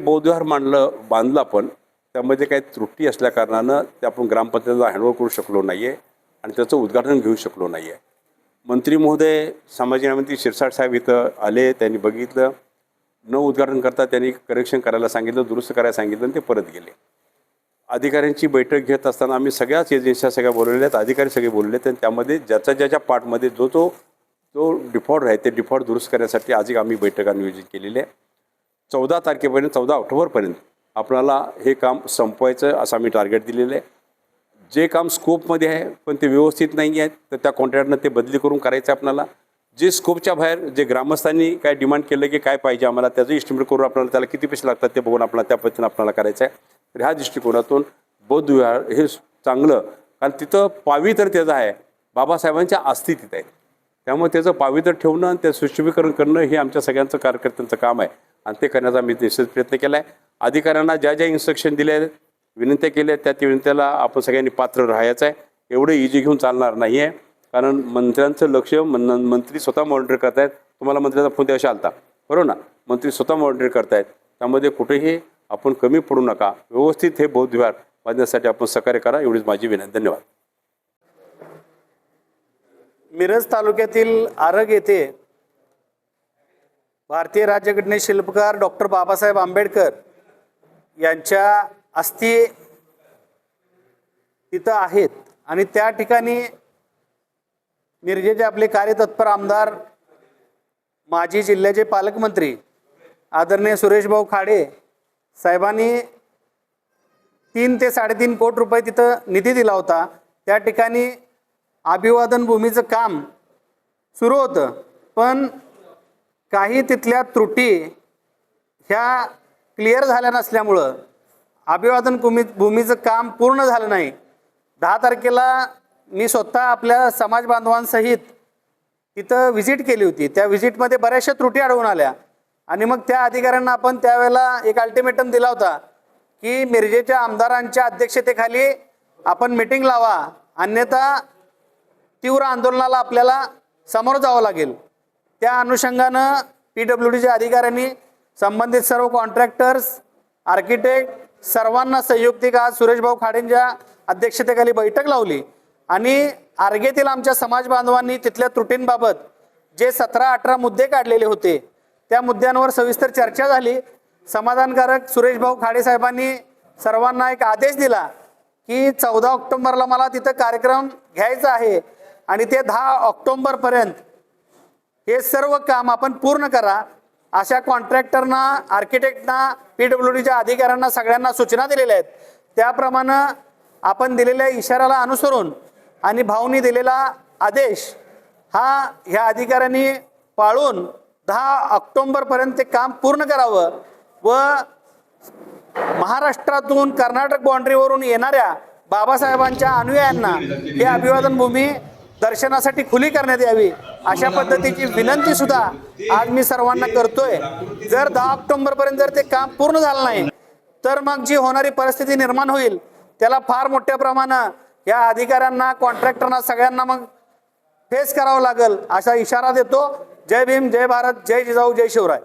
बौद्धविहार बांधलं आपण त्यामध्ये काही त्रुटी असल्या कारणानं ते आपण ग्रामपंचायतीला हँडओव्हर करू शकलो नाही आहे आणि त्याचं उद्घाटन घेऊ शकलो नाही आहे. मंत्री महोदय सामाजिक न्यायमंत्री शिरसाट साहेब इथं आले, त्यांनी बघितलं, न उद्घाटन करता त्यांनी करेक्शन करायला सांगितलं, दुरुस्त करायला सांगितलं आणि ते परत गेले. अधिकाऱ्यांची बैठक घेत असताना आम्ही सगळ्याच एजन्स्या सगळ्या बोलवल्या आहेत, अधिकारी सगळे बोलवले आहेत आणि त्यामध्ये ज्याच्या पार्टमध्ये जो डिफॉल्ट आहे ते डिफॉल्ट दुरुस्त करण्यासाठी आज आम्ही बैठका नियोजित केलेली आहे. 14 तारखेपर्यंत 14 ऑक्टोबरपर्यंत आपल्याला हे काम संपवायचं असं आम्ही टार्गेट दिलेलं आहे. जे काम स्कोपमध्ये आहे पण ते व्यवस्थित नाही आहे तर त्या कॉन्ट्रॅक्टनं ते बदली करून करायचं आहे आपल्याला. जे स्कोपच्या बाहेर जे ग्रामस्थांनी काय डिमांड केलं की काय पाहिजे आम्हाला त्याचं इस्टिमेट करून आपल्याला त्याला किती पैसे लागतात ते बघून आपल्याला त्या पद्धतीनं आपल्याला करायचं आहे. तर ह्या दृष्टिकोनातून बौद्धविहार हे चांगलं, कारण तिथं पावित्र्यतेचं आहे, बाबासाहेबांच्या अस्तित्वात आहे, त्यामुळे त्याचं पावित्र्य ठेवणं आणि ते सुशोभीकरण करणं हे आमच्या सगळ्यांचं कार्यकर्त्यांचं काम आहे आणि ते करण्याचा आम्ही निश्चित प्रयत्न केला आहे. अधिकाऱ्यांना ज्या ज्या इन्स्ट्रक्शन दिले आहेत, विनंत्या केल्या आहेत, त्या विनंत्याला आपण सगळ्यांनी पात्र राहायचं आहे. एवढं इजी घेऊन चालणार नाही आहे, कारण मंत्र्यांचं लक्ष मंत्री स्वतः मॉनिटर करत आहेत. तुम्हाला मंत्र्याचा फोन द्यायचा आलता बरोबर ना, मंत्री स्वतः मॉनिटर करत आहेत, त्यामध्ये कुठेही आपण कमी पडू नका. व्यवस्थित हे बौद्धविहार बांधण्यासाठी आपण सहकार्य करा, एवढीच माझी विनंती. धन्यवाद. मिरज तालुक्यातील आरग येथे भारतीय राज्यघटनेचे शिल्पकार डॉक्टर बाबासाहेब आंबेडकर यांच्या अस्थी तिथं आहेत आणि त्या ठिकाणी मिरजेचे आपले कार्यतत्पर आमदार, माजी जिल्ह्याचे पालकमंत्री आदरणीय सुरेशभाऊ खाडे साहेबांनी 3 ते 3.5 कोटी रुपये तिथं निधी दिला होता. त्या ठिकाणी अभिवादन भूमीचं काम सुरू होतं, पण काही तिथल्या त्रुटी ह्या क्लिअर झाल्या नसल्यामुळं अभिवादन भूमीचं काम पूर्ण झालं नाही. 10 तारखेला मी स्वतः आपल्या समाज बांधवांसहित तिथं व्हिजिट केली होती. त्या व्हिजिटमध्ये बऱ्याचशा त्रुटी आढळून आल्या आणि मग त्या अधिकाऱ्यांना आपण त्यावेळेला एक अल्टिमेटम दिला होता की मिरजेच्या आमदारांच्या अध्यक्षतेखाली आपण मीटिंग लावा, अन्यथा तीव्र आंदोलनाला आपल्याला समोर जावं लागेल. त्या अनुषंगानं PWDच्या अधिकाऱ्यांनी संबंधित सर्व कॉन्ट्रॅक्टर्स, आर्किटेक्ट सर्वांना संयुक्तिक आज सुरेशभाऊ खाडेंच्या अध्यक्षतेखाली बैठक लावली आणि आर्गेतील आमच्या समाज बांधवांनी तिथल्या त्रुटींबाबत जे 17-18 मुद्दे काढलेले होते त्या मुद्द्यांवर सविस्तर चर्चा झाली. समाधानकारक सुरेशभाऊ खाडे साहेबांनी सर्वांना एक आदेश दिला की 14 ऑक्टोबरला मला तिथं कार्यक्रम घ्यायचा आहे आणि ते 10 ऑक्टोबरपर्यंत हे सर्व काम आपण पूर्ण करा. अशा कॉन्ट्रॅक्टरना, आर्किटेक्टना, PWDच्या अधिकाऱ्यांना सगळ्यांना सूचना दिलेल्या आहेत. त्याप्रमाणे आपण दिलेल्या इशाऱ्याला अनुसरून आणि भाऊनी दिलेला आदेश ह्या अधिकाऱ्यांनी पाळून 10 ऑक्टोबरपर्यंत ते काम पूर्ण करावं व महाराष्ट्रातून कर्नाटक बाँड्रीवरून येणाऱ्या बाबासाहेबांच्या अनुयायांना हे अभिवादन भूमी दर्शनासाठी खुली करण्यात यावी अशा पद्धतीची विनंती सुद्धा आज मी सर्वांना करतोय. जर 10 ऑक्टोबरपर्यंत जर ते काम पूर्ण झालं नाही तर मग जी होणारी परिस्थिती निर्माण होईल त्याला फार मोठ्या प्रमाणात या अधिकाऱ्यांना, कॉन्ट्रॅक्टरना सगळ्यांना मग फेस करावं लागेल असा इशारा देतो. जय भीम, जय भारत, जय जिजाऊ, जय शिवराय.